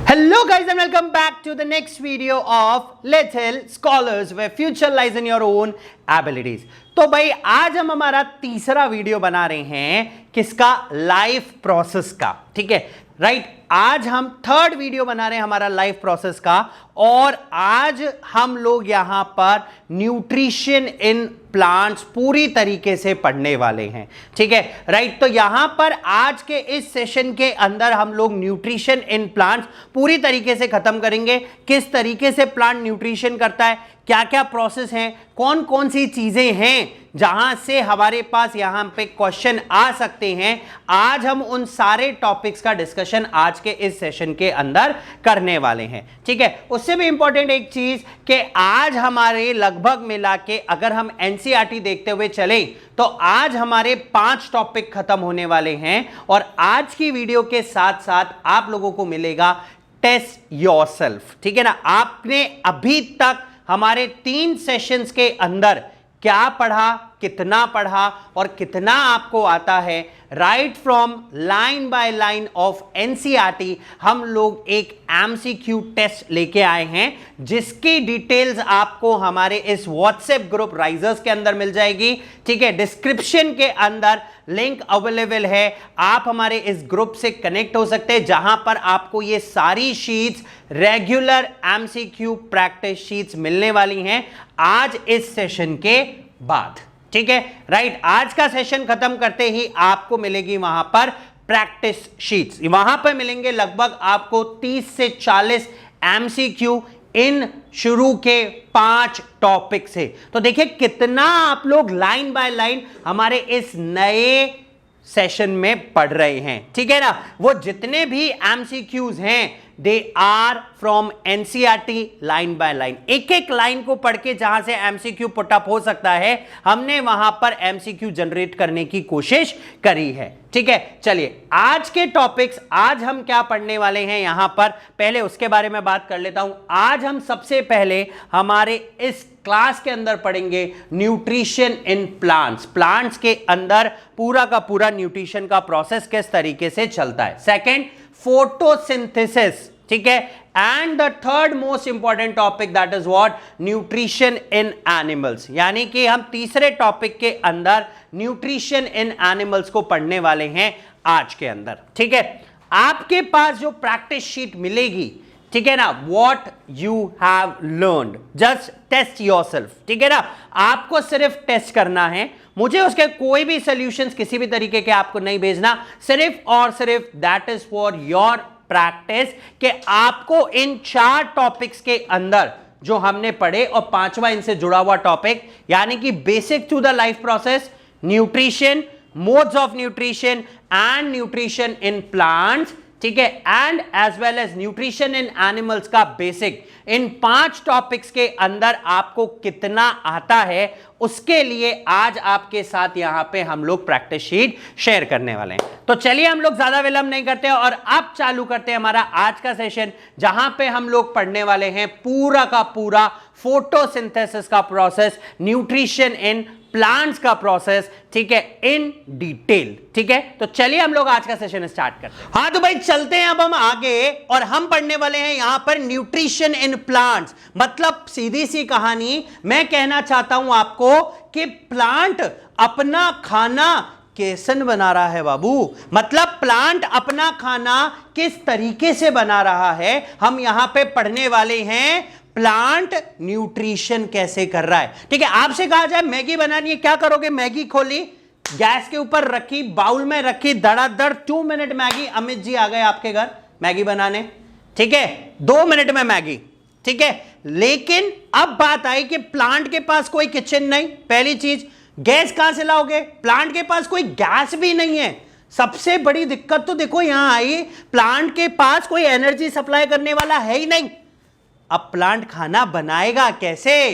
Hello guys and welcome back to the next video of Little Scholars where future lies in your own abilities। तो भाई आज हम हमारा तीसरा video बना रहे हैं किसका, लाइफ प्रोसेस का। ठीक है राइट, आज हम थर्ड वीडियो बना रहे हैं हमारा लाइफ प्रोसेस का और आज हम लोग यहां पर न्यूट्रिशन इन प्लांट्स पूरी तरीके से पढ़ने वाले हैं। ठीक है राइट, तो यहां पर आज के इस सेशन के अंदर हम लोग न्यूट्रिशन इन प्लांट्स पूरी तरीके से खत्म करेंगे। किस तरीके से प्लांट न्यूट्रिशन करता है, क्या क्या प्रोसेस हैं, कौन कौन सी चीजें हैं जहां से हमारे पास यहां पे क्वेश्चन आ सकते हैं। आज हम उन सारे टॉपिक्स का डिस्कशन आज के इस सेशन के अंदर करने वाले हैं। ठीक है, उससे भी इंपॉर्टेंट एक चीज कि आज हमारे लगभग मिला के अगर हम एनसीईआरटी देखते हुए चलें तो आज हमारे 5 टॉपिक खत्म होने वाले हैं और आज की वीडियो के साथ साथ आप लोगों को मिलेगा टेस्ट योरसेल्फ। ठीक है ना, आपने अभी तक हमारे 3 सेशंस के अंदर क्या पढ़ा, कितना पढ़ा और कितना आपको आता है, right from line by line of NCERT हम लोग एक एमसीक्यू टेस्ट लेके आए हैं जिसकी डिटेल्स आपको हमारे इस व्हाट्सएप ग्रुप राइजर्स के अंदर मिल जाएगी। ठीक है, डिस्क्रिप्शन के अंदर लिंक अवेलेबल है, आप हमारे इस ग्रुप से कनेक्ट हो सकते हैं जहां पर आपको ये सारी sheets regular MCQ practice sheets मिलने वाली हैं आज इस सेशन के बाद। ठीक है राइट, आज का सेशन खत्म करते ही आपको मिलेगी वहां पर प्रैक्टिस शीट्स, वहां पर मिलेंगे लगभग आपको 30 से 40 एमसीक्यू इन शुरू के 5 टॉपिक से। तो देखिए कितना आप लोग लाइन बाय लाइन हमारे इस नए सेशन में पढ़ रहे हैं। ठीक है ना, वो जितने भी एमसीक्यूज हैं they are from NCERT line by line, एक एक लाइन को पढ़ के जहां से एमसीक्यू पुटअप हो सकता है हमने वहां पर एमसीक्यू जनरेट करने की कोशिश करी है। ठीक है, चलिए आज के टॉपिक्स, आज हम क्या पढ़ने वाले हैं यहां पर, पहले उसके बारे में बात कर लेता हूं। आज हम सबसे पहले हमारे इस क्लास के अंदर पढ़ेंगे न्यूट्रिशन इन प्लांट्स, प्लांट्स के अंदर पूरा का पूरा न्यूट्रिशन का प्रोसेस किस तरीके से चलता है। Second, photosynthesis. ठीक है, and the third most important topic that is what, nutrition in animals, यानी कि हम तीसरे टॉपिक के अंदर न्यूट्रिशन इन एनिमल्स को पढ़ने वाले हैं आज के अंदर। ठीक है, आपके पास जो प्रैक्टिस शीट मिलेगी, ठीक है ना, what you have learned, just test yourself. ठीक है ना, आपको सिर्फ टेस्ट करना है, मुझे उसके कोई भी सॉल्यूशंस किसी भी तरीके के आपको नहीं भेजना, सिर्फ और सिर्फ that is for your practice कि आपको इन 4 टॉपिक्स के अंदर जो हमने पढ़े और 5वां इनसे जुड़ा हुआ टॉपिक यानी कि basic to the life process, nutrition, modes of nutrition and nutrition in plants, ठीक है, and as well as nutrition in animals का बेसिक, इन 5 टॉपिक्स के अंदर आपको कितना आता है उसके लिए आज आपके साथ यहां पे हम लोग प्रैक्टिस शीट शेयर करने वाले हैं। तो चलिए हम लोग ज्यादा विलंब नहीं करते और अब चालू करते हैं हमारा आज का सेशन जहां पे हम लोग पढ़ने वाले हैं पूरा का पूरा फोटोसिंथेसिस का प्रोसेस, न्यूट्रिशन इन प्लांट्स का प्रोसेस, ठीक है, इन डिटेल। ठीक है, तो चलिए हम लोग आज का सेशन स्टार्ट करते हैं। हाँ तो भाई चलते हैं अब हम आगे और हम पढ़ने वाले हैं यहां पर न्यूट्रिशन इन प्लांट्स। मतलब सीधी सी कहानी, मैं कहना चाहता हूं आपको कि प्लांट अपना खाना कैसे बना रहा है बाबू, मतलब प्लांट अपना खाना किस तरीके से बना रहा है, हम यहां पे पढ़ने वाले हैं प्लांट न्यूट्रिशन कैसे कर रहा है। ठीक है, आपसे कहा जाए मैगी बनानी है, क्या करोगे, मैगी खोली, गैस के ऊपर रखी, बाउल में रखी, धड़ाधड़ 2 मिनट मैगी, अमित जी आ गए आपके घर मैगी बनाने। ठीक है, 2 मिनट में मैगी। ठीक है, लेकिन अब बात आई कि प्लांट के पास कोई किचन नहीं, पहली चीज, गैस कहां से लाओगे, प्लांट के पास कोई गैस भी नहीं है। सबसे बड़ी दिक्कत तो देखो यहां आई, प्लांट के पास कोई एनर्जी सप्लाई करने वाला है ही नहीं। अब प्लांट खाना बनाएगा कैसे,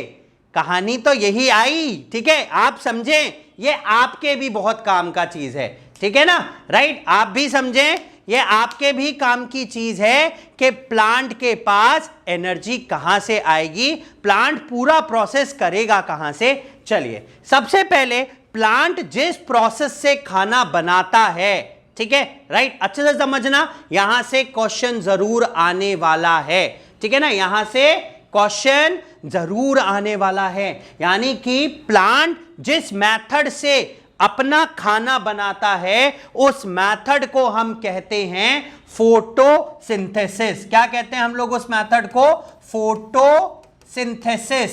कहानी तो यही आई। ठीक है, आप समझें, ये आपके भी बहुत काम का चीज है। ठीक है ना, राइट, आप भी समझें, ये आपके भी काम की चीज है कि प्लांट के पास एनर्जी कहां से आएगी, प्लांट पूरा प्रोसेस करेगा कहां से। चलिए सबसे पहले प्लांट जिस प्रोसेस से खाना बनाता है, ठीक है, राइट, अच्छे से समझना, यहां से क्वेश्चन जरूर आने वाला है, ठीक है ना, यहां से क्वेश्चन जरूर आने वाला है। यानी कि प्लांट जिस मेथड से अपना खाना बनाता है उस मेथड को हम कहते हैं फोटोसिंथेसिस। क्या कहते हैं हम लोग उस मेथड को? फोटोसिंथेसिस,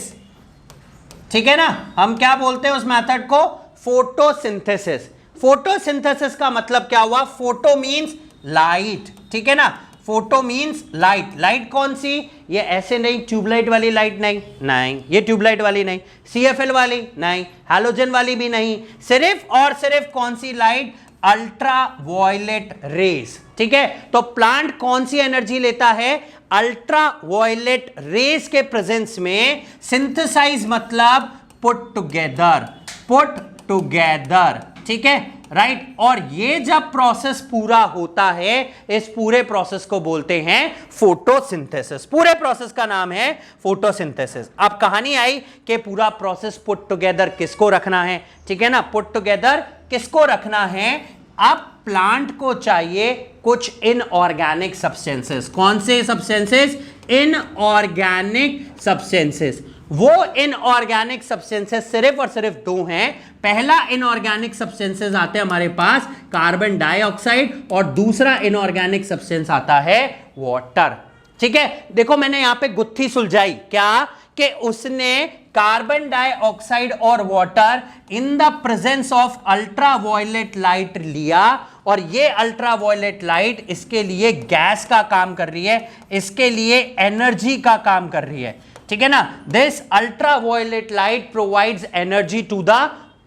ठीक है ना, हम क्या बोलते हैं उस मेथड को? फोटोसिंथेसिस। फोटोसिंथेसिस का मतलब क्या हुआ? फोटो मींस लाइट, ठीक है ना, फोटो मींस लाइट। लाइट कौन सी? ये ऐसे नहीं, ट्यूबलाइट वाली लाइट नहीं, नहीं ये ट्यूबलाइट वाली नहीं, सीएफएल वाली नहीं, हैलोजन वाली भी नहीं, सिर्फ और सिर्फ कौन सी लाइट? अल्ट्रा वायलेट रेज, ठीक है। तो प्लांट कौन सी एनर्जी लेता है? अल्ट्रा वायलेट रेज के प्रेजेंस में सिंथेसाइज मतलब पुट टुगेदर, पुट टुगेदर, ठीक है, राइट। और ये जब प्रोसेस पूरा होता है, इस पूरे प्रोसेस को बोलते हैं फोटोसिंथेसिस। पूरे प्रोसेस का नाम है फोटोसिंथेसिस। अब कहानी आई कि पूरा प्रोसेस पुट टुगेदर किसको रखना है, ठीक है ना, पुट टुगेदर किसको रखना है? अब प्लांट को चाहिए कुछ इनऑर्गेनिक सब्सटेंसेस। कौन से सब्सटेंसेस? Inorganic substances. वो इनऑर्गेनिक सब्सटेंसेस सिर्फ और सिर्फ दो हैं। पहला इनऑर्गेनिक सब्सटेंसेस आते हैं हमारे पास कार्बन डाइऑक्साइड, और दूसरा इनऑर्गेनिक सब्सटेंस आता है वाटर, ठीक है। देखो मैंने यहां पे गुत्थी सुलझाई, क्या कि उसने कार्बन डाइऑक्साइड और water in the presence of ultraviolet light लिया, और ये अल्ट्रा वायलेट लाइट इसके लिए गैस का काम कर रही है, इसके लिए एनर्जी का काम कर रही है, ठीक है ना। This ultraviolet light provides energy to the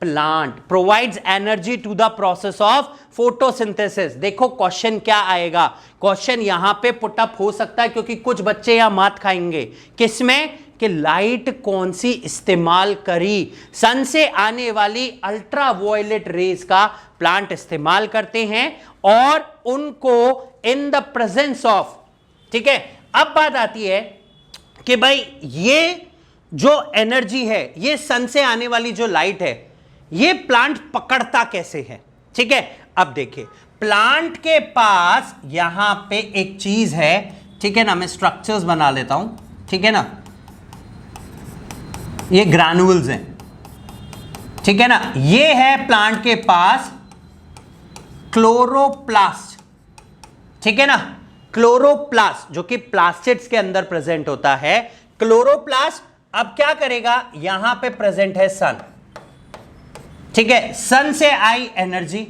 plant, provides energy to the process of photosynthesis. देखो क्वेश्चन क्या आएगा, क्वेश्चन यहां पे पुटअप हो सकता है क्योंकि कुछ बच्चे यहां मात खाएंगे, किसमें? कि लाइट कौन सी इस्तेमाल करी? सन से आने वाली अल्ट्रा वायलेट रेज का प्लांट इस्तेमाल करते हैं और उनको इन द प्रेजेंस ऑफ, ठीक है। अब बात आती है कि भाई ये जो एनर्जी है, ये सन से आने वाली जो लाइट है, ये प्लांट पकड़ता कैसे है, ठीक है। अब देखिए प्लांट के पास यहां पे एक चीज है, ठीक है ना, मैं स्ट्रक्चर्स बना लेता हूं, ठीक है ना, ये ग्रैन्युल्स हैं, ठीक है ना, ये है प्लांट के पास क्लोरोप्लास्ट, ठीक है ना, क्लोरोप्लास्ट जो कि प्लास्टिड्स के अंदर प्रेजेंट होता है। क्लोरोप्लास्ट अब क्या करेगा? यहां पे प्रेजेंट है सन, ठीक है, सन से आई एनर्जी,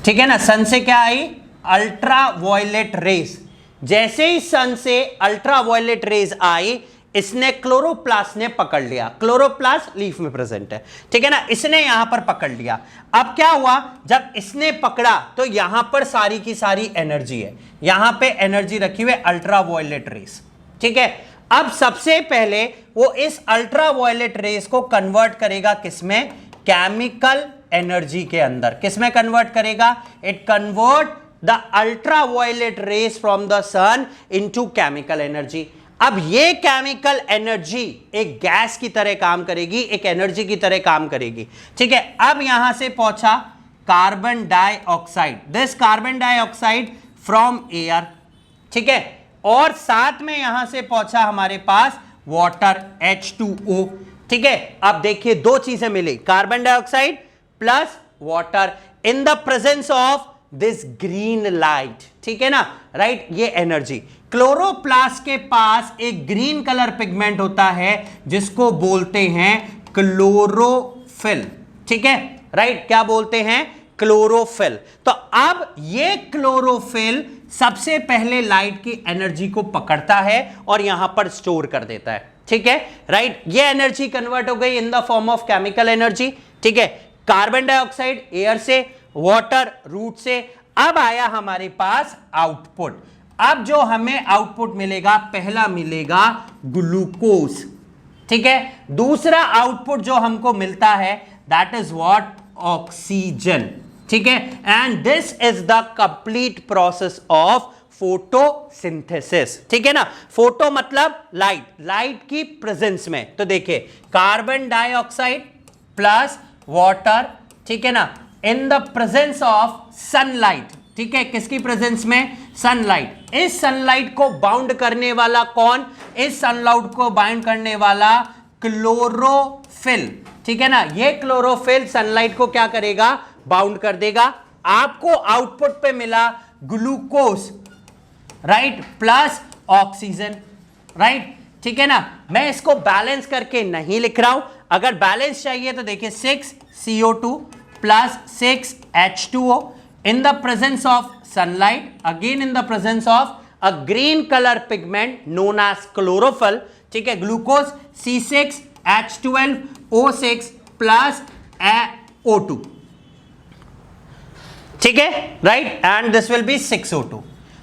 ठीक है ना, सन से क्या आई? Ultra violet rays. जैसे ही सन से अल्ट्रा वायलेट रेज आई, इसने क्लोरोप्लास्ट ने पकड़ लिया, क्लोरोप्लास्ट लीफ में प्रेजेंट है, ठीक है ना, इसने यहां पर पकड़ लिया। अब क्या हुआ? जब इसने पकड़ा तो यहां पर सारी की सारी एनर्जी है, यहां पे एनर्जी रखी हुई अल्ट्रा वायलेट रेज, ठीक है। अब सबसे पहले वो इस अल्ट्रा वायलेट रेज को कन्वर्ट करेगा किसमें? केमिकल एनर्जी के अंदर। किसमें कन्वर्ट करेगा? It convert the ultraviolet rays from the sun into chemical energy. अब ये केमिकल एनर्जी एक गैस की तरह काम करेगी, एक एनर्जी की तरह काम करेगी, ठीक है। अब यहां से पहुंचा carbon dioxide, this carbon dioxide from air, ठीक है, और साथ में यहां से पहुंचा हमारे पास वाटर H2O, ठीक है। अब देखिए दो चीजें मिली, carbon dioxide plus water in the presence of this green light, ठीक है ना, राइट, ये एनर्जी। क्लोरोप्लास्ट के पास एक ग्रीन कलर पिगमेंट होता है जिसको बोलते हैं क्लोरोफिल, ठीक है, राइट, क्या बोलते हैं? क्लोरोफिल। तो अब ये क्लोरोफिल सबसे पहले लाइट की एनर्जी को पकड़ता है और यहां पर स्टोर कर देता है, ठीक है, राइट। ये एनर्जी कन्वर्ट हो गई इन the form of chemical energy, ठीक है। कार्बन डाइऑक्साइड एयर से, वाटर रूट से। अब आया हमारे पास आउटपुट। अब जो हमें आउटपुट मिलेगा, पहला मिलेगा ग्लूकोज, ठीक है। दूसरा आउटपुट जो हमको मिलता है दैट इज व्हाट? ऑक्सीजन, ठीक है। And this is the complete process of photosynthesis, ठीक है ना। फोटो मतलब लाइट, लाइट की प्रेजेंस में। तो देखिए कार्बन डाइऑक्साइड प्लस वाटर, ठीक है ना, इन द प्रेजेंस ऑफ सनलाइट, ठीक है, किसकी प्रेजेंस में? सनलाइट। इस सनलाइट को बाउंड करने वाला कौन? इस सनलाइट को बाउंड करने वाला क्लोरोफिल, ठीक है ना। ये क्लोरोफिल सनलाइट को क्या करेगा? बाउंड कर देगा। आपको आउटपुट पे मिला glucose, right, plus oxygen, right, ठीक है ना। मैं इसको बैलेंस करके नहीं लिख रहा हूं, अगर बैलेंस चाहिए तो देखिए 6 CO2 plus 6 H2O in the presence of sunlight, again in the presence of a green color pigment known as chlorophyll, ठीक है, ग्लूकोज C6H12O6 प्लस O2, ठीक है, right, and this will be 6O2।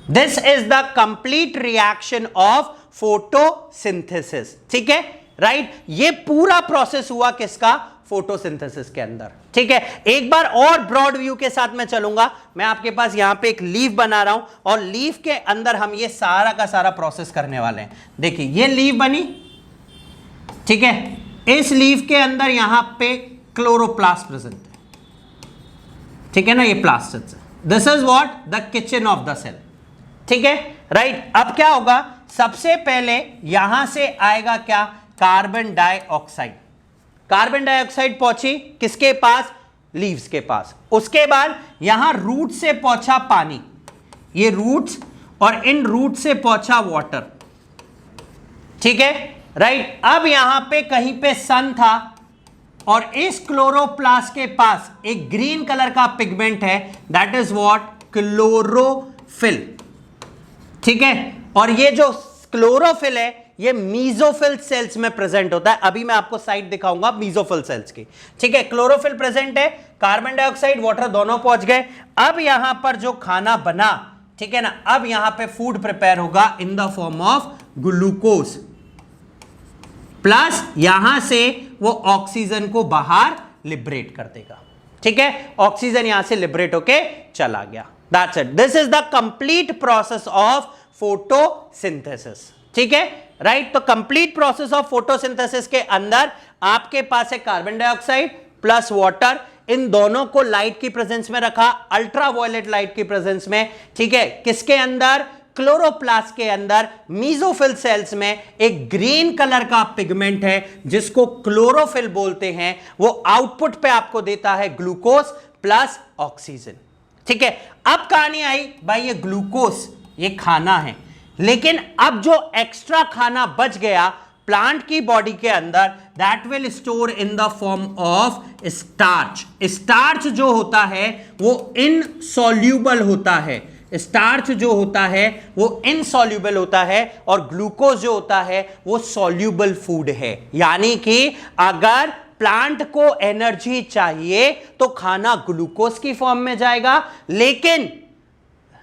This is the complete reaction of photosynthesis, ठीक है, right. ये पूरा process हुआ किसका? फोटोसिंथेसिस के अंदर, ठीक है। एक बार और ब्रॉड व्यू के साथ मैं चलूंगा। मैं आपके पास यहां पे एक लीफ बना रहा हूं और लीफ के अंदर हम ये सारा का सारा प्रोसेस करने वाले हैं। देखिए ये लीफ बनी, ठीक है, इस लीफ के अंदर यहां पे क्लोरोप्लास्ट प्रेजेंट है, ठीक है ना, ये प्लास्टिड है। This is what? The kitchen of the cell, ठीक है, राइट। अब क्या होगा? सबसे पहले यहां से आएगा क्या? Carbon dioxide. कार्बन डाइऑक्साइड पहुंची किसके पास? लीव्स के पास। उसके बाद यहां रूट से पहुंचा पानी, ये रूट्स, और इन रूट से पहुंचा वाटर, ठीक है, राइट। अब यहां पे कहीं पे सन था और इस क्लोरोप्लास्ट के पास एक ग्रीन कलर का पिगमेंट है, दैट इज व्हाट? क्लोरोफिल, ठीक है। और ये जो क्लोरोफिल है ये मीजोफिल सेल्स में प्रेजेंट होता है। अभी मैं आपको साइड दिखाऊंगा मीजोफिल सेल्स की, ठीक है। क्लोरोफिल प्रेजेंट है, कार्बन डाइऑक्साइड, वाटर दोनों पहुंच गए। अब यहां पर जो खाना बना, ठीक है ना, अब यहां पे फूड प्रिपेयर होगा इन the form of glucose, plus यहां से वो ऑक्सीजन को बाहर लिबरेट कर देगा, ठीक है। ऑक्सीजन यहां से लिबरेट होके चला गया। That's it. This is the complete process of photosynthesis, ठीक है, राइट। तो कंप्लीट प्रोसेस ऑफ फोटोसिंथेसिस के अंदर आपके पास है कार्बन डाइऑक्साइड प्लस वाटर, इन दोनों को लाइट की प्रेजेंस में रखा, अल्ट्रावायलेट लाइट की प्रेजेंस में, ठीक है। किसके अंदर? क्लोरोप्लास्ट के अंदर मीजोफिल सेल्स में एक ग्रीन कलर का पिगमेंट है जिसको क्लोरोफिल बोलते हैं। वो आउटपुट पे आपको देता है ग्लूकोज प्लस ऑक्सीजन, ठीक है। अब कहानी आई भाई, ये ग्लूकोज ये खाना है, लेकिन अब जो एक्स्ट्रा खाना बच गया प्लांट की बॉडी के अंदर, that will store in the form of starch. Starch जो होता है वो इनसॉल्यूबल होता है, स्टार्च जो होता है वो इनसॉल्यूबल होता है, और ग्लूकोज जो होता है वो सॉल्यूबल फूड है। यानी कि अगर प्लांट को एनर्जी चाहिए तो खाना ग्लूकोज की फॉर्म में जाएगा, लेकिन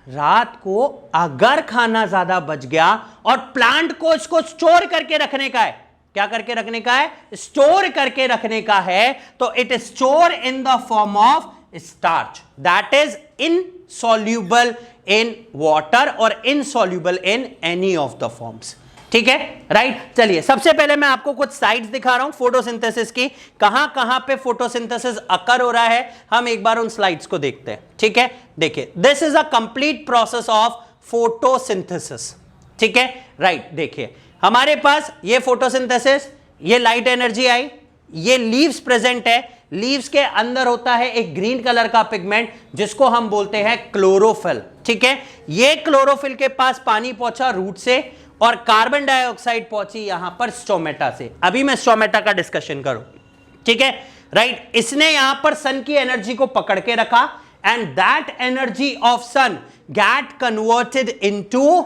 रात को अगर खाना ज्यादा बच गया और प्लांट को इसको स्टोर करके रखने का है, क्या करके रखने का है? स्टोर करके रखने का है, तो it store in the form of starch that is insoluble in water और insoluble in any of the forms, ठीक है, राइट। चलिए सबसे पहले मैं आपको कुछ साइड्स दिखा रहा हूं फोटोसिंथेसिस की, कहां कहां पे फोटोसिंथेसिस अकर हो रहा है, हम एक बार उन स्लाइड्स को देखते हैं, ठीक है। देखिए this is a complete process of photosynthesis, ठीक है, राइट। देखिए हमारे पास ये फोटोसिंथेसिस, ये लाइट एनर्जी आई, ये लीव्स प्रेजेंट है, लीव्स के अंदर होता है एक ग्रीन कलर का पिगमेंट जिसको हम बोलते हैं क्लोरोफिल, ठीक है। ये क्लोरोफिल के पास पानी पहुंचा रूट से, और कार्बन डाइऑक्साइड पहुंची यहां पर स्टोमेटा से। अभी मैं स्टोमेटा का डिस्कशन करूं, ठीक है, राइट। इसने यहां पर सन की एनर्जी को पकड़ के रखा, and that energy of sun get converted into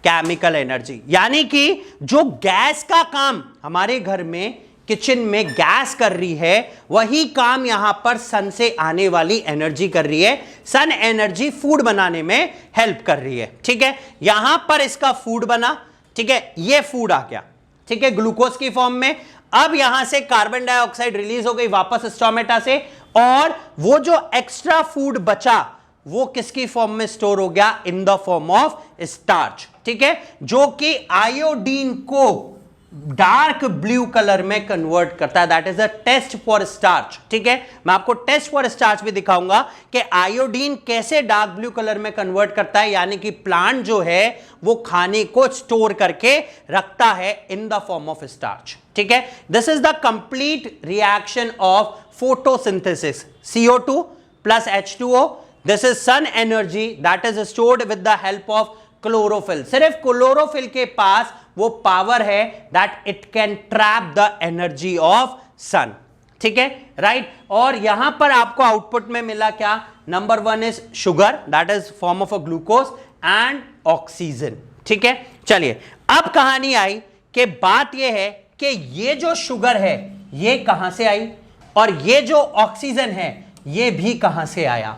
chemical energy. यानी कि जो गैस का काम हमारे घर में किचन में गैस कर रही है, वही काम यहां पर सन से आने वाली एनर्जी कर रही है। सन एनर्जी फूड बनाने में हेल्प कर रही है, ठीक है। यहां पर इसका फूड बना, ठीक है, ये फूड आ गया, ठीक है, ग्लूकोज की फॉर्म में। अब यहां से कार्बन डाइऑक्साइड रिलीज हो गई वापस स्टोमेटा से, और वो जो एक्स्ट्रा फूड बचा वो किसकी फॉर्म में स्टोर हो गया? In the form of starch, ठीक है, जो कि आयोडीन को डार्क ब्लू कलर में कन्वर्ट करता है। That is a test for starch. ठीक है, मैं आपको टेस्ट फॉर स्टार्च भी दिखाऊंगा कि आयोडीन कैसे डार्क ब्लू कलर में कन्वर्ट करता है, यानी कि प्लांट जो है वो खाने को स्टोर करके रखता है in the form of starch. ठीक है, this is the complete reaction of photosynthesis. CO2 plus H2O, this is sun energy that is stored with the help of chlorophyll. सिर्फ क्लोरोफिल के पास वो पावर है that it can trap the energy of sun. ठीक है, right. और यहां पर आपको आउटपुट में मिला क्या? Number 1 is sugar that is form of a glucose and oxygen. ठीक है, चलिए अब कहानी आई कि बात यह है कि ये जो शुगर है ये कहां से आई और ये जो ऑक्सीजन है ये भी कहां से आया।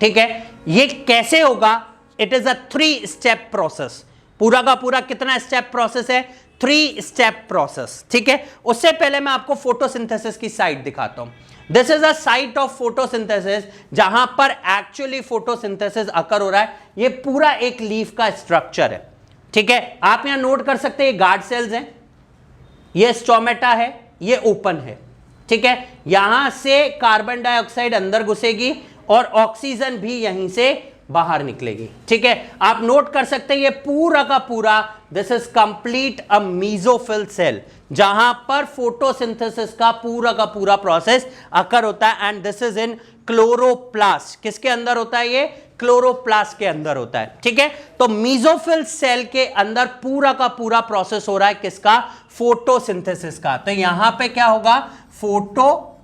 ठीक है, ये कैसे होगा? It is a 3 step process. पूरा का पूरा कितना स्टेप प्रोसेस है? 3 स्टेप प्रोसेस। ठीक है, उससे पहले मैं आपको फोटोसिंथेसिस की साइट दिखाता हूं। This is a site of photosynthesis जहां पर एक्चुअली फोटोसिंथेसिस अकर हो रहा है। ये पूरा एक लीफ का स्ट्रक्चर है। ठीक है, आप यहां नोट कर सकते हैं, ये गार्ड सेल्स हैं, ये स्टोमेटा है, ये ओपन है। ठीक है, यहां से कार्बन डाइऑक्साइड अंदर घुसेगी और ऑक्सीजन भी यहीं से बाहर निकलेगी। ठीक है, आप नोट कर सकते हैं ये पूरा का पूरा this is complete a mesophyll cell जहां पर फोटोसिंथेसिस का पूरा प्रोसेस अकर होता है and this is in chloroplast. किसके अंदर होता है ये? क्लोरोप्लास्ट के अंदर होता है। ठीक है, तो मेसोफिल सेल के अंदर पूरा का पूरा प्रोसेस हो रहा है किसका? फोटोसिंथेसिस का। तो यहां पे क्या होगा? फोटोसिंथेसिस।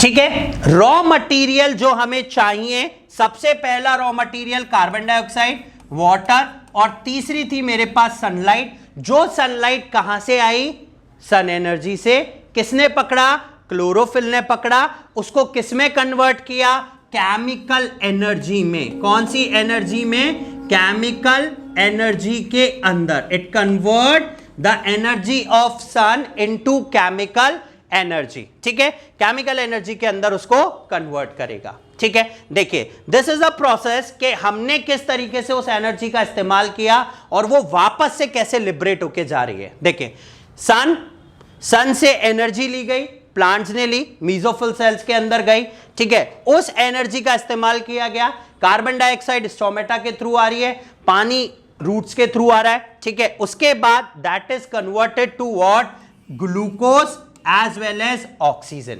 ठीक है, रॉ मटेरियल जो हमें चाहिए, सबसे पहला raw material carbon dioxide, water और तीसरी थी मेरे पास सनलाइट। जो सनलाइट कहां से आई? सन एनर्जी से। किसने पकड़ा? क्लोरोफिल ने पकड़ा। उसको किसमें कन्वर्ट किया? केमिकल एनर्जी में। कौन सी एनर्जी में? केमिकल एनर्जी के अंदर। It convert the energy of sun into chemical energy. ठीक है, केमिकल एनर्जी के अंदर उसको कन्वर्ट करेगा। ठीक है, देखिए दिस इज अ प्रोसेस कि हमने किस तरीके से उस एनर्जी का इस्तेमाल किया और वो वापस से कैसे लिबरेट होके जा रही है। देखिए, सन से एनर्जी ली गई, प्लांट्स ने ली, मेसोफिल सेल्स के अंदर गई। ठीक है, उस एनर्जी का इस्तेमाल किया गया। कार्बन डाइऑक्साइड स्टोमेटा के थ्रू आ रही है, पानी रूट्स के थ्रू आ रहा है। ठीक है, उसके बाद that is converted to what? Glucose as well as oxygen.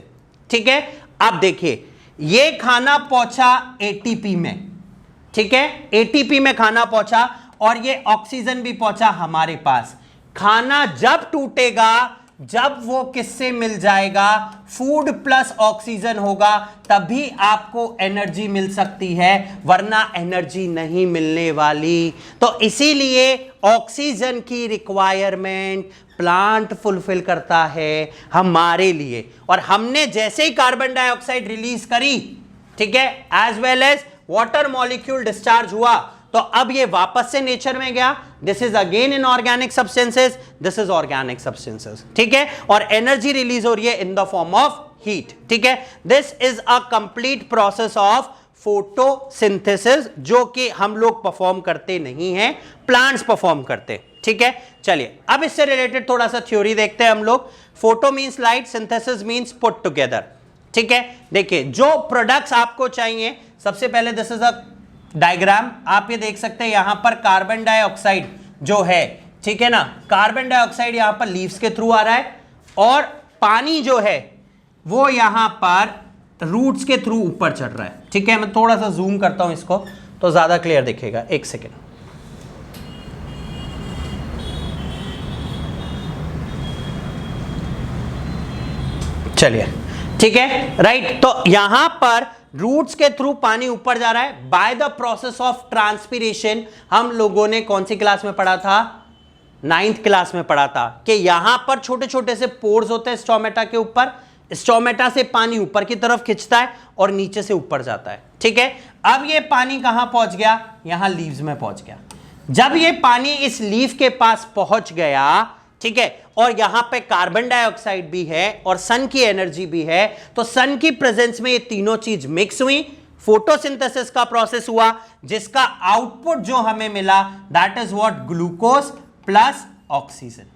ठीक है, अब देखिए ये खाना पहुंचा एटीपी में। ठीक है, एटीपी में खाना पहुंचा और ये ऑक्सीजन भी पहुंचा हमारे पास। खाना जब टूटेगा, जब वो किससे मिल जाएगा? फूड प्लस ऑक्सीजन होगा, तभी आपको एनर्जी मिल सकती है, वरना एनर्जी नहीं मिलने वाली। तो इसीलिए ऑक्सीजन की रिक्वायरमेंट प्लांट फुलफिल करता है हमारे लिए। और हमने जैसे ही कार्बन डाइऑक्साइड रिलीज करी, ठीक है, as well as water molecule discharge हुआ, तो अब ये वापस से नेचर में गया। This is again inorganic substances, this is organic substances. ठीक है, और एनर्जी रिलीज हो रही है in the form of heat. ठीक है, this is a complete process of photosynthesis जो कि हम लोग परफॉर्म करते नहीं हैं, प्लांट्स परफॉर्म करते। ठीक है, चलिए अब इससे रिलेटेड थोड़ा सा थ्योरी देखते हैं हम लोग। Photo means light, synthesis means put together. ठीक है, देखिए जो प्रोडक्ट्स आपको चाहिए, सबसे पहले दिस इज अ डायग्राम, आप ये देख सकते हैं यहां पर कार्बन डाइऑक्साइड जो है, ठीक है ना, कार्बन डाइऑक्साइड यहां पर लीव्स के थ्रू आ रहा है और पानी जो है वो यहां पर रूट्स के थ्रू ऊपर चढ़ रहा है। ठीक है, मैं थोड़ा सा जूम करता हूं इसको तो ज्यादा क्लियर दिखेगा। एक सेकेंड। चलिए, ठीक है, राइट। तो यहां पर रूट्स के थ्रू पानी ऊपर जा रहा है by the process of transpiration. हम लोगों ने कौन सी क्लास में पढ़ा था? 9th क्लास में पढ़ा था कि यहां पर छोटे छोटे से पोर्स होते हैं स्टोमेटा के ऊपर। स्टोमेटा से पानी ऊपर की तरफ खिंचता है और नीचे से ऊपर जाता है। ठीक है, अब ये पानी कहां पहुंच गया? यहां लीव्स में पहुंच गया। जब ये पानी इस लीफ के पास पहुंच गया, ठीक है, और यहां पे कार्बन डाइऑक्साइड भी है और सन की एनर्जी भी है, तो सन की प्रेजेंस में ये तीनों चीज मिक्स हुई, फोटोसिंथेसिस का प्रोसेस हुआ, जिसका आउटपुट जो हमें मिला that is what, glucose plus oxygen.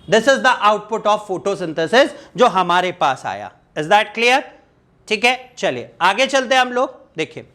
This is the output of photosynthesis जो हमारे पास आया। Is that clear? ठीक है, चलिए आगे चलते हैं हम लोग। देखिए,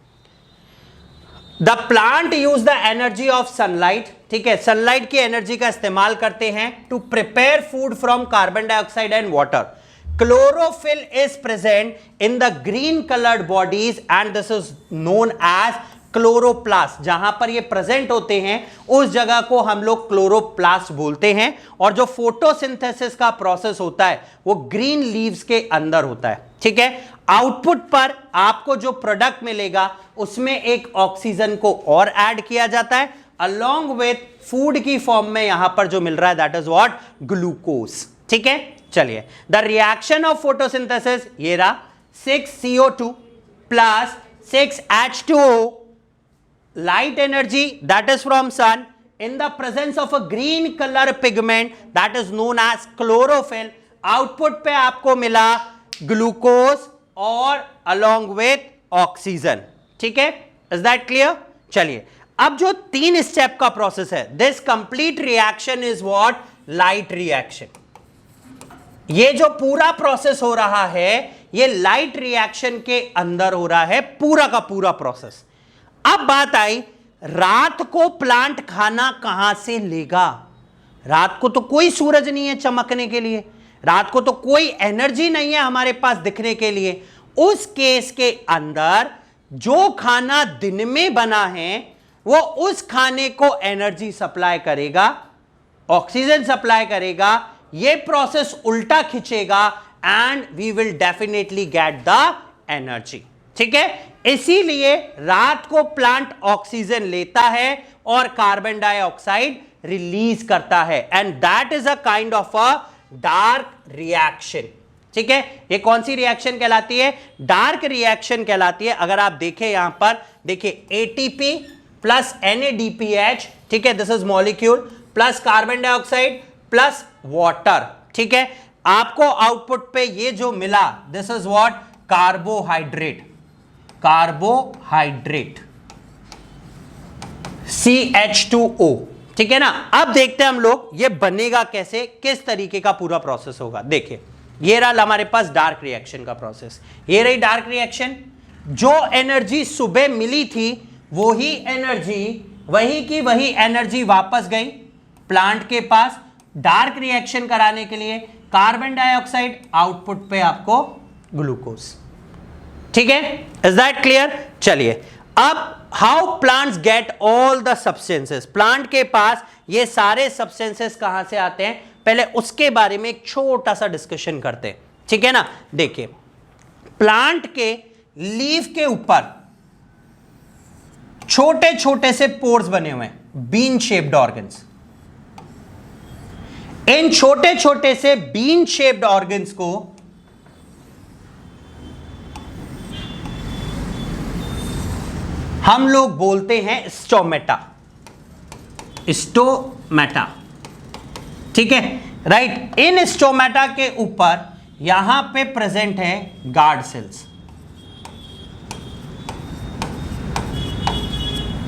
the plant use the energy of sunlight, ठीक है, सनलाइट की एनर्जी का इस्तेमाल करते हैं to prepare food from carbon dioxide and water. Chlorophyll is present in the green colored bodies and this is known as chloroplast. जहां पर ये प्रेजेंट होते हैं उस जगह को हम लोग क्लोरोप्लास्ट बोलते हैं। और जो फोटोसिंथेसिस का प्रोसेस होता है वो ग्रीन लीव्स के अंदर होता है, ठीक है। आउटपुट पर आपको जो प्रोडक्ट मिलेगा उसमें एक ऑक्सीजन को और ऐड किया जाता है अलोंग विथ फूड की फॉर्म में यहां पर जो मिल रहा है दैट इज व्हाट, ग्लूकोज, ठीक है। चलिए, द रिएक्शन ऑफ फोटोसिंथेसिस ये रहा 6CO2 plus 6H2O, light energy that is from sun in the presence of a green color pigment that is known as chlorophyll। Output पे आपको मिला glucose और along with oxygen, ठीक है। Is that clear? चलिए, अब जो 3 स्टेप का प्रोसेस है, this complete reaction is what, light reaction. ये जो पूरा प्रोसेस हो रहा है ये लाइट रिएक्शन के अंदर हो रहा है, पूरा का पूरा प्रोसेस। अब बात आई, रात को प्लांट खाना कहां से लेगा? रात को तो कोई सूरज नहीं है चमकने के लिए, रात को तो कोई एनर्जी नहीं है हमारे पास दिखने के लिए। उस केस के अंदर जो खाना दिन में बना है वो उस खाने को एनर्जी सप्लाई करेगा, ऑक्सीजन सप्लाई करेगा, ये प्रोसेस उल्टा खींचेगा and we will definitely get the energy, ठीक है। इसीलिए रात को प्लांट ऑक्सीजन लेता है और कार्बन डाइऑक्साइड रिलीज करता है and that is a kind of a dark reaction, ठीक है। ये कौन सी रिएक्शन कहलाती है? डार्क रिएक्शन कहलाती है। अगर आप देखें यहां पर, देखिए एटीपी प्लस NADPH, ठीक है, this is molecule plus carbon dioxide plus water, ठीक है। आपको आउटपुट पे ये जो मिला this is what, carbohydrate, carbohydrate CH2O, ठीक है ना। अब देखते हैं हम लोग ये बनेगा कैसे, किस तरीके का पूरा प्रोसेस होगा। देखिए, ये रहा हमारे पास डार्क रिएक्शन का प्रोसेस, ये रही डार्क रिएक्शन। जो एनर्जी सुबह मिली थी वही एनर्जी, वही की वही एनर्जी वापस गई प्लांट के पास डार्क रिएक्शन कराने के लिए, कार्बन डाइऑक्साइड, आउटपुट पे आपको ग्लूकोज, ठीक है। Is that clear? चलिए, अब how plants get all the substances, plant के पास ये सारे सब्सटेंसेस कहां से आते हैं, पहले उसके बारे में एक छोटा सा डिस्कशन करते हैं, ठीक है ना। देखिए, प्लांट के लीफ के ऊपर छोटे छोटे से पोर्स बने हुए हैं, बीन शेप्ड ऑर्गन्स। इन छोटे छोटे से बीन शेप्ड ऑर्गन्स को हम लोग बोलते हैं स्टोमेटा, स्टोमेटा, ठीक है, राइट। इन स्टोमेटा के ऊपर यहां पे प्रेजेंट है गार्ड सेल्स,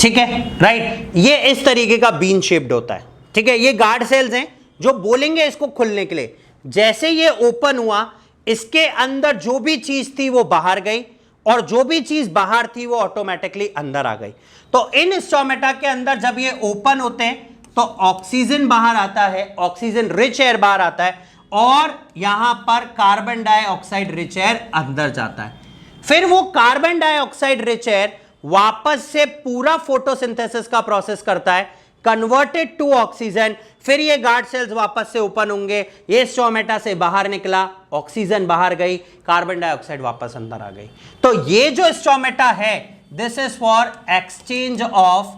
ठीक है, राइट। ये इस तरीके का बीन शेप्ड होता है, ठीक है। ये गार्ड सेल्स हैं जो बोलेंगे इसको खुलने के लिए। जैसे ये ओपन हुआ, इसके अंदर जो भी चीज थी वो बाहर गई और जो भी चीज बाहर थी वो ऑटोमेटिकली अंदर आ गई। तो इन स्टोमेटा के अंदर जब ये ओपन होते हैं तो ऑक्सीजन बाहर आता है, ऑक्सीजन रिच एयर बाहर आता है और यहां पर कार्बन डाइऑक्साइड रिच एयर अंदर जाता है। फिर वो कार्बन डाइऑक्साइड रिच एयर वापस से पूरा फोटोसिंथेसिस का प्रोसेस करता है, कन्वर्टेड टू ऑक्सीजन। फिर ये गार्ड सेल्स वापस से ओपन होंगे, ये स्टोमेटा से बाहर निकला, ऑक्सीजन बाहर गई, कार्बन डाइऑक्साइड वापस अंदर आ गई। तो ये जो स्टोमेटा है this is for exchange of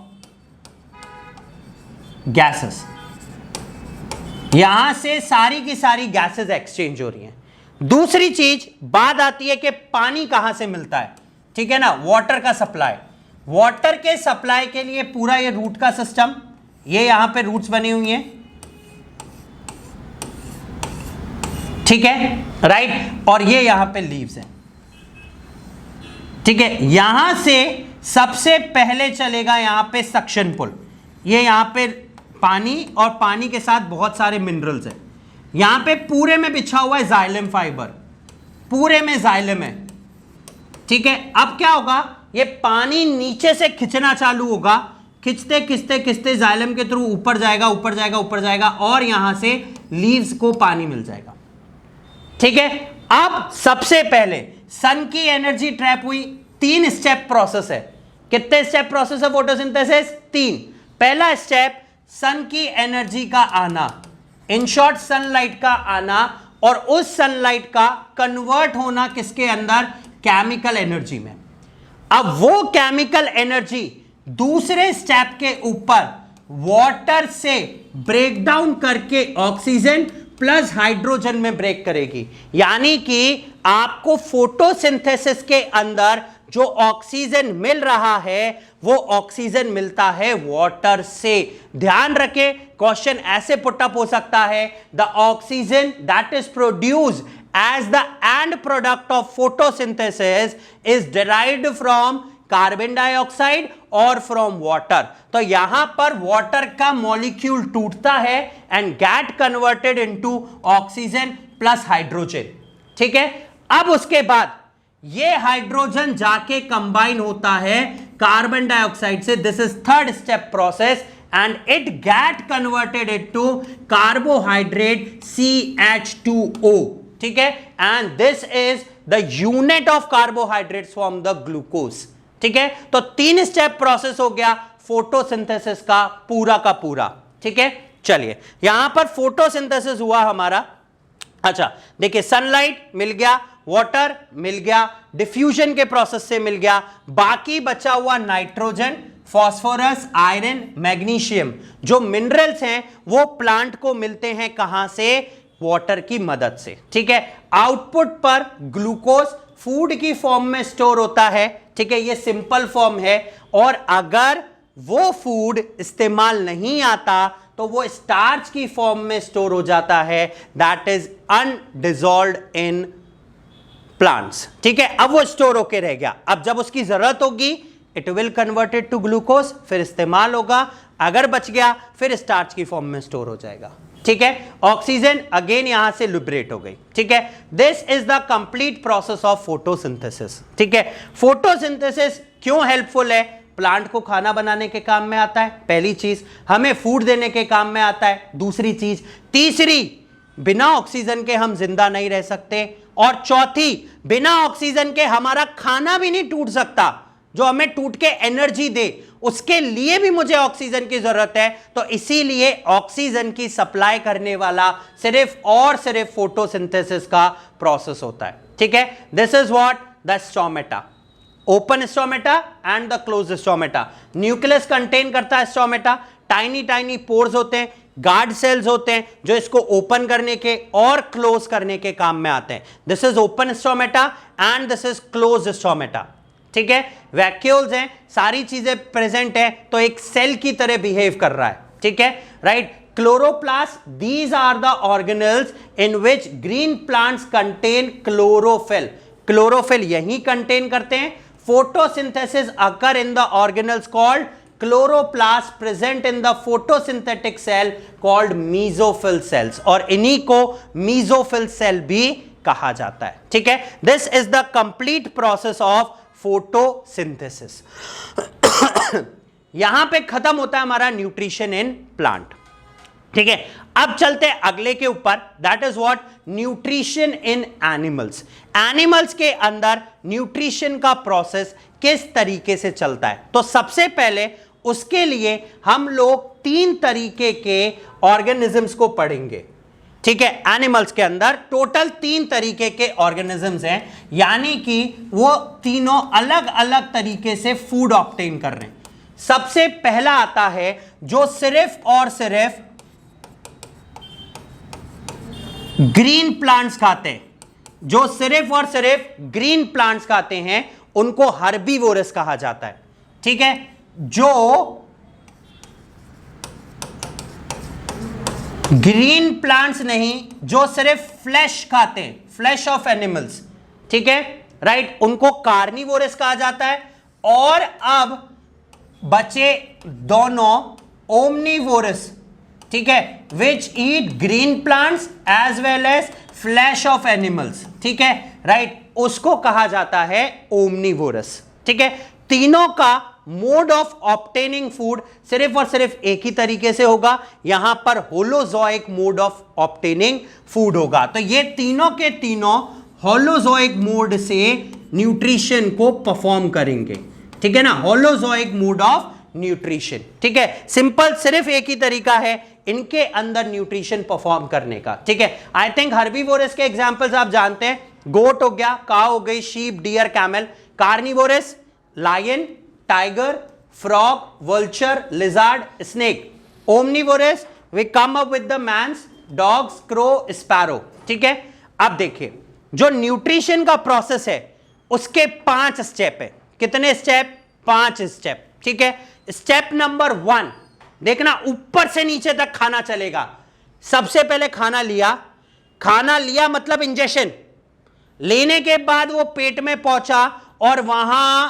gases. यहां से सारी की सारी गैसेस एक्सचेंज हो रही हैं। दूसरी चीज बात आती है कि पानी कहां से मिलता है, ठीक है ना, वाटर का सप्लाई। वाटर के सप्लाई के लिए पूरा ये रूट का सिस्टम, ये यहां पे रूट्स बनी हुई हैं, ठीक है, राइट। और ये यहां पे लीव्स हैं, ठीक है, यहां से सबसे पहले चलेगा यहां पे सक्शन पुल। ये यहां पे पानी और पानी के साथ बहुत सारे मिनरल्स हैं। यहां पे पूरे में बिछा हुआ है जाइलम फाइबर, पूरे में जाइलम है। ठीक है, अब क्या होगा, ये पानी नीचे से खिंचना चालू होगा, खिंचते खिंचते खिंचते जाइलम के थ्रू ऊपर जाएगा ऊपर जाएगा ऊपर जाएगा और यहां से लीव्स को पानी मिल जाएगा। ठीक है, अब सबसे पहले सन की एनर्जी ट्रैप हुई। 3 स्टेप प्रोसेस है। कितने स्टेप प्रोसेस है फोटोसिंथेसिस? 3। पहला स्टेप सन की एनर्जी का आना, इन शॉर्ट सनलाइट का आना, और उस सनलाइट का कन्वर्ट होना किसके अंदर? केमिकल एनर्जी में। अब वो केमिकल एनर्जी दूसरे स्टेप के ऊपर वाटर से ब्रेक डाउन करके ऑक्सीजन प्लस हाइड्रोजन में ब्रेक करेगी। यानी कि आपको फोटोसिंथेसिस के अंदर जो ऑक्सीजन मिल रहा है वो ऑक्सीजन मिलता है वाटर से। ध्यान रखें, क्वेश्चन ऐसे पुटअप हो सकता है, the oxygen that is produced as the end product of photosynthesis is derived from carbon dioxide और फ्रॉम वाटर। तो यहां पर वाटर का मॉलिक्यूल टूटता है and gate converted into oxygen plus hydrogen. ठीक है, अब उसके बाद ये हाइड्रोजन जाके कंबाइन होता है कार्बन डाइऑक्साइड से। This is third step process and it get converted into carbohydrate CH2O. ठीक है, and this is the unit of carbohydrates from the glucose. ठीक है, तो 3 स्टेप प्रोसेस हो गया फोटोसिंथेसिस का पूरा। ठीक है, चलिए यहां पर फोटोसिंथेसिस हुआ हमारा। अच्छा देखिए, सनलाइट मिल गया, वाटर मिल गया, डिफ्यूजन के प्रोसेस से मिल गया, बाकी बचा हुआ नाइट्रोजन, फास्फोरस, आयरन, मैग्नीशियम, जो मिनरल्स हैं वो प्लांट को मिलते हैं कहां से? वाटर की मदद से। ठीक है, आउटपुट पर ग्लूकोज फूड की फॉर्म में स्टोर होता है। ठीक है, ये सिंपल फॉर्म है, और अगर वो फूड इस्तेमाल नहीं आता तो वो स्टार्च की फॉर्म में स्टोर हो जाता है, दैट इज अनडिसॉल्व्ड इन प्लांट्स। ठीक है, अब वो स्टोर होके रह गया। अब जब उसकी जरूरत होगी it will converted to glucose, फिर इस्तेमाल होगा, अगर बच गया फिर स्टार्च की फॉर्म में स्टोर हो जाएगा। ठीक है, ऑक्सीजन अगेन यहां से लिबरेट हो गई। ठीक है, this is the complete process of photosynthesis. ठीक है, फोटोसिंथेसिस क्यों हेल्पफुल है? प्लांट को खाना बनाने के काम में आता है, पहली चीज। हमें फूड देने के काम में आता है, दूसरी चीज। तीसरी, बिना ऑक्सीजन के हम जिंदा नहीं रह सकते, और चौथी, बिना ऑक्सीजन के हमारा खाना भी नहीं टूट सकता। जो हमें टूट के एनर्जी दे उसके लिए भी मुझे ऑक्सीजन की जरूरत है। तो इसीलिए ऑक्सीजन की सप्लाई करने वाला सिर्फ और सिर्फ फोटोसिंथेसिस का प्रोसेस होता है। ठीक है, this is what the stomata, open stomata and the close stomata. Nucleus contain करता है स्टोमेटा, टाइनी टाइनी पोर्स होते हैं, गार्ड सेल्स होते हैं जो इसको ओपन करने के और क्लोज करने के काम में आते हैं। This is open stomata and this is close stomata. ठीक है, वैक्यूल्स हैं, सारी चीजें प्रेजेंट हैं, तो एक सेल की तरह बिहेव कर रहा है। ठीक है, right. Chloroplast, these are the organelles in which green plants contain chlorophyll. Chlorophyll यही कंटेन करते हैं। Photosynthesis occur in the organelles called chloroplast, present in the photosynthetic cell called mesophyll cells, और इन्हीं को मीजोफिल सेल भी कहा जाता है। ठीक है, this is the complete process of photosynthesis. यहां पे खत्म होता है हमारा न्यूट्रिशन इन प्लांट। ठीक है, अब चलते हैं अगले के ऊपर, that is what nutrition in animals. Animals के अंदर न्यूट्रिशन का प्रोसेस किस तरीके से चलता है? तो सबसे पहले उसके लिए हम लोग 3 तरीके के ऑर्गेनिजम्स को पढ़ेंगे। ठीक है, एनिमल्स के अंदर टोटल 3 तरीके के ऑर्गेनिजम्स हैं, यानी कि वो तीनों अलग अलग तरीके से फूड ऑब्टेन कर रहे हैं। सबसे पहला आता है जो सिर्फ और सिर्फ ग्रीन प्लांट्स खाते हैं, जो सिर्फ और सिर्फ ग्रीन प्लांट्स खाते हैं उनको हर्बीवोरस कहा जाता है। ठीक है, जो ग्रीन प्लांट्स नहीं, जो सिर्फ फ्लैश खाते हैं, फ्लैश ऑफ एनिमल्स। ठीक है, राइट, उनको कार्निवोरस कहा जाता है। और अब बचे दोनों ओमनीवोरस, ठीक है, which eat green plants as well as flesh of animals, ठीक है, राइट, उसको कहा जाता है ओमनीवोरस, ठीक है। तीनों का मोड ऑफ ऑब्टेनिंग फूड सिर्फ और सिर्फ एक ही तरीके से होगा, यहां पर holozoic mode of obtaining food होगा। तो ये तीनों के तीनों होलोजोइक मोड से न्यूट्रिशन को परफॉर्म करेंगे, ठीक है ना, होलोजोइक मोड ऑफ न्यूट्रिशन, ठीक है। सिंपल, सिर्फ एक ही तरीका है इनके अंदर न्यूट्रिशन परफॉर्म करने का, ठीक है। आई थिंक हर्बीवोरस के एग्जांपल्स आप जानते हैं, गोट हो गया, काऊ हो गई, sheep, deer, camel. Carnivorous, lion, tiger, frog, vulture, lizard, snake. Omnivorous, we come up with the mans, dogs, crow, sparrow, ठीक है। अब देखिए, जो न्यूट्रिशन का प्रोसेस है उसके 5 स्टेप है। कितने स्टेप? 5 स्टेप, ठीक है। स्टेप नंबर 1, देखना ऊपर से नीचे तक खाना चलेगा। सबसे पहले खाना लिया मतलब इंजेक्शन लेने के बाद वो पेट में पहुंचा और वहां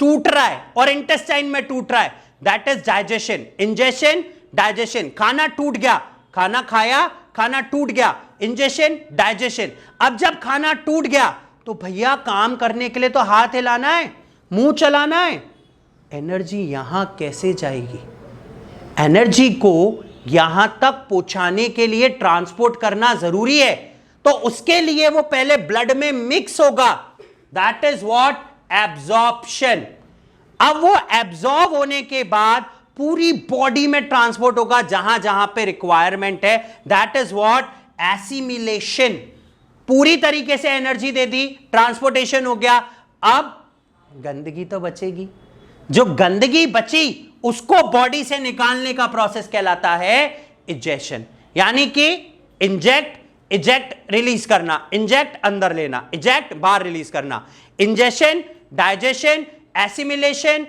टूट रहा है और इंटेस्टाइन में टूट रहा है, that is digestion. Injection, digestion, खाना टूट गया, खाना खाया, खाना टूट गया, इंजेक्शन, डाइजेशन। अब जब खाना टूट गया तो भैया काम करने के लिए तो हाथ हिलाना है, मुंह चलाना है, एनर्जी यहां कैसे जाएगी? एनर्जी को यहां तक पहुंचाने के लिए ट्रांसपोर्ट करना जरूरी है, तो उसके लिए वो पहले ब्लड में मिक्स होगा, दैट इज व्हाट? एब्जॉर्प्शन। अब वो एब्जॉर्ब होने के बाद पूरी बॉडी में ट्रांसपोर्ट होगा जहां जहां पे रिक्वायरमेंट है, दैट इज व्हाट? एसिमिलेशन। पूरी तरीके से एनर्जी दे दी, ट्रांसपोर्टेशन हो गया। अब गंदगी तो बचेगी, जो गंदगी बची उसको बॉडी से निकालने का प्रोसेस कहलाता है इजेक्शन, यानी कि इंजेक्ट, इजेक्ट, रिलीज करना, इंजेक्ट अंदर लेना, इजेक्ट बाहर रिलीज करना। Injection, digestion, assimilation,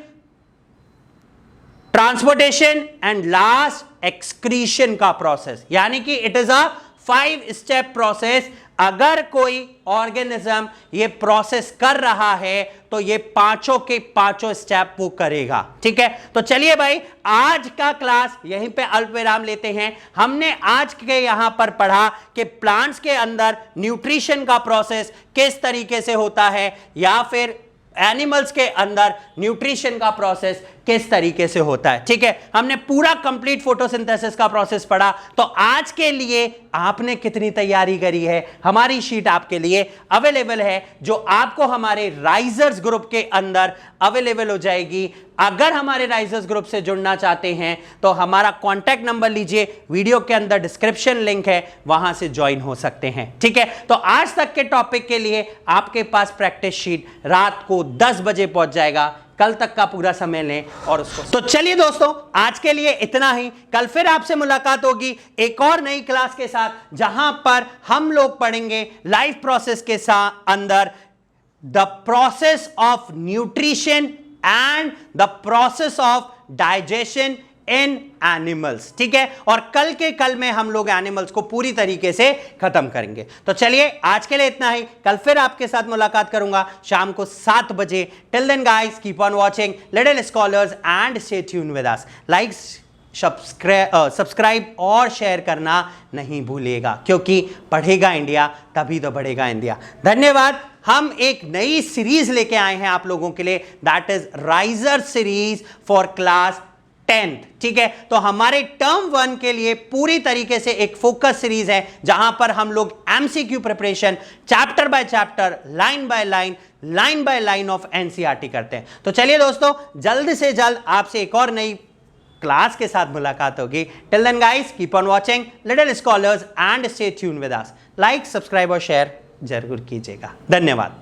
transportation and last excretion का प्रोसेस, यानी कि it is a 5 step process. अगर कोई ऑर्गेनिज्म ये प्रोसेस कर रहा है तो ये पांचों के पांचों स्टेप वो करेगा, ठीक है। तो चलिए भाई, आज का क्लास यहीं पे अल्पविराम लेते हैं। हमने आज के यहां पर पढ़ा कि प्लांट्स के अंदर न्यूट्रिशन का प्रोसेस किस तरीके से होता है, या फिर एनिमल्स के अंदर न्यूट्रिशन का प्रोसेस किस तरीके से होता है, ठीक है। हमने पूरा कंप्लीट फोटोसिंथेसिस का प्रोसेस पढ़ा। तो आज के लिए आपने कितनी तैयारी करी है? हमारी शीट आपके लिए अवेलेबल है, जो आपको हमारे राइजर्स ग्रुप के अंदर अवेलेबल हो जाएगी। अगर हमारे राइजर्स ग्रुप से जुड़ना चाहते हैं तो हमारा कॉन्टैक्ट नंबर लीजिए, वीडियो के अंदर डिस्क्रिप्शन लिंक है, वहां से ज्वाइन हो सकते हैं, ठीक है। तो आज तक के टॉपिक के लिए आपके पास प्रैक्टिस शीट रात को 10 बजे पहुंच जाएगा। कल तक का पूरा समय लें और उसको। तो चलिए दोस्तों, आज के लिए इतना ही। कल फिर आपसे मुलाकात होगी एक और नई क्लास के साथ, जहां पर हम लोग पढ़ेंगे लाइफ प्रोसेस के साथ अंदर the process of nutrition and the process of digestion in animals, ठीक है। और कल के कल में हम लोग एनिमल्स को पूरी तरीके से खत्म करेंगे। तो चलिए, आज के लिए इतना ही। कल फिर आपके साथ मुलाकात करूंगा शाम को 7 बजे। Till then guys, keep on watching little scholars and stay tune with us. Like, subscribe और शेयर करना नहीं भूलिएगा, क्योंकि पढ़ेगा इंडिया तभी तो बढ़ेगा इंडिया। धन्यवाद। हम एक नई सीरीज लेके आए हैं आप लोगों के लिए, that is riser series for class 10th, ठीक है। तो हमारे टर्म 1 के लिए पूरी तरीके से एक फोकस सीरीज है, जहां पर हम लोग MCQ preparation chapter by chapter, line by line of NCERT करते हैं। तो चलिए दोस्तों, जल्द से जल्द आपसे एक और नई क्लास के साथ मुलाकात होगी। Till then guys, keep on watching little scholars and stay tune with us. Like, subscribe और शेयर जरूर कीजिएगा। धन्यवाद।